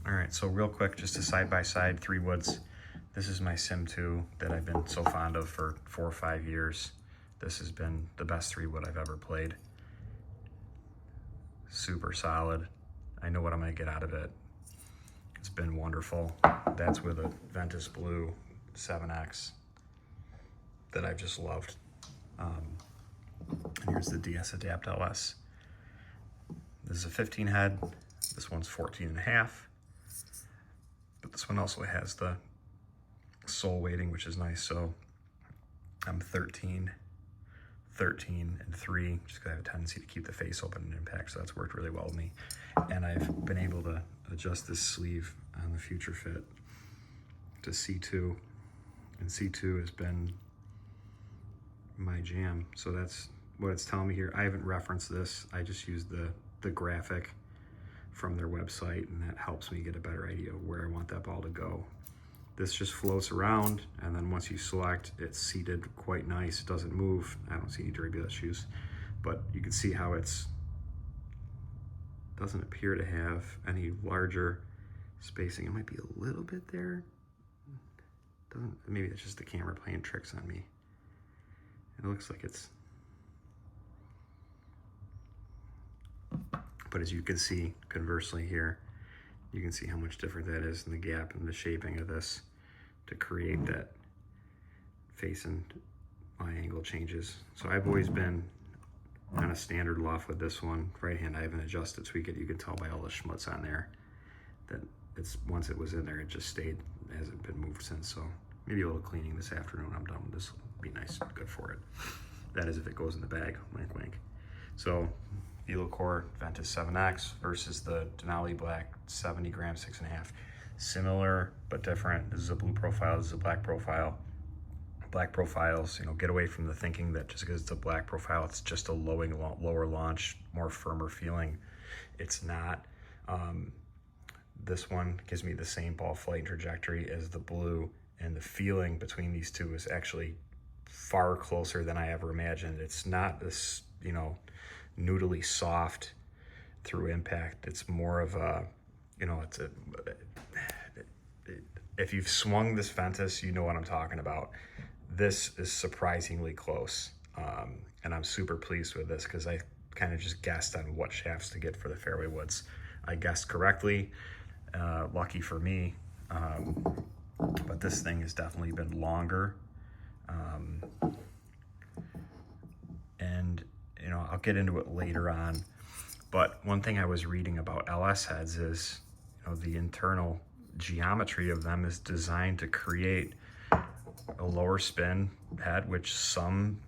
All right, so real quick, just a side-by-side 3 woods. This is my Sim 2 that I've been so fond of for 4 or 5 years. This has been the best 3 wood I've ever played. Super solid. I know what I'm gonna get out of it. It's been wonderful. That's with a Ventus Blue 7X that I've just loved. And here's the DS Adapt LS. This is a 15 head. This one's 14.5. But this one also has the sole weighting, which is nice. So I'm 13, 13, and 3, just because I have a tendency to keep the face open and impact, so that's worked really well with me. And I've been able to adjust this sleeve on the Future Fit to C2, and C2 has been my jam. So that's what it's telling me here. I haven't referenced this. I just used the graphic from their website, and that helps me get a better idea of where I want that ball to go. This just floats around, and then once you select, it's seated quite nice. It doesn't move. I don't see any derby issues, but you can see how it's doesn't appear to have any larger spacing. It might be a little bit there. Doesn't, maybe it's just the camera playing tricks on me. It looks like it's, but as you can see, conversely here, you can see how much different that is in the gap and the shaping of this to create that face and eye angle changes. So I've always been on a standard loft with this one. Right hand I haven't adjusted, so you can tell by all the schmutz on there that it's, once it was in there, it just stayed, it hasn't been moved since. So maybe a little cleaning this afternoon. I'm done with this. Will be nice and good for it. That is if it goes in the bag, wink wink. So Velocore Ventus 7X versus the Denali Black 70 gram 6.5. Similar but different. This is a blue profile, this is a black profile. Black profiles, get away from the thinking that just because it's a black profile, it's just a lower launch, more firmer feeling. It's not. This one gives me the same ball flight and trajectory as the blue, and the feeling between these two is actually far closer than I ever imagined. It's not this, noodly soft through impact. It's more of a, if you've swung this Ventus, you know what I'm talking about. This is surprisingly close, and I'm super pleased with this because I kind of just guessed on what shafts to get for the fairway woods. I guessed correctly, lucky for me, but this thing has definitely been longer, and I'll get into it later on. But one thing I was reading about LS heads is, the internal geometry of them is designed to create a lower spin head, which some,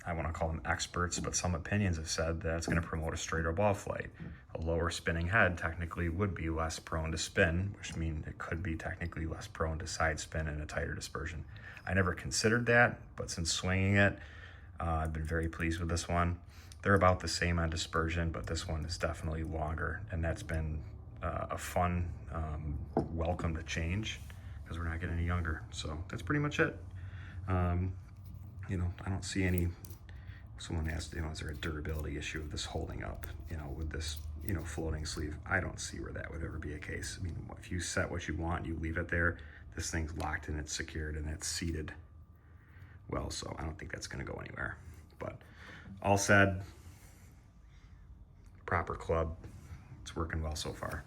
I want to call them experts, but some opinions have said that it's going to promote a straighter ball flight. A lower spinning head technically would be less prone to spin, which means it could be technically less prone to side spin and a tighter dispersion. I never considered that, but since swinging it, I've been very pleased with this one. They're about the same on dispersion, but this one is definitely longer, and that's been a fun welcome to change because we're not getting any younger. So that's pretty much it. I don't see any. Someone asked, is there a durability issue of this holding up, with this, floating sleeve? I don't see where that would ever be a case. I mean, if you set what you want, you leave it there, this thing's locked and it's secured and it's seated well, so I don't think that's going to go anywhere. But all said, proper club, it's working well so far.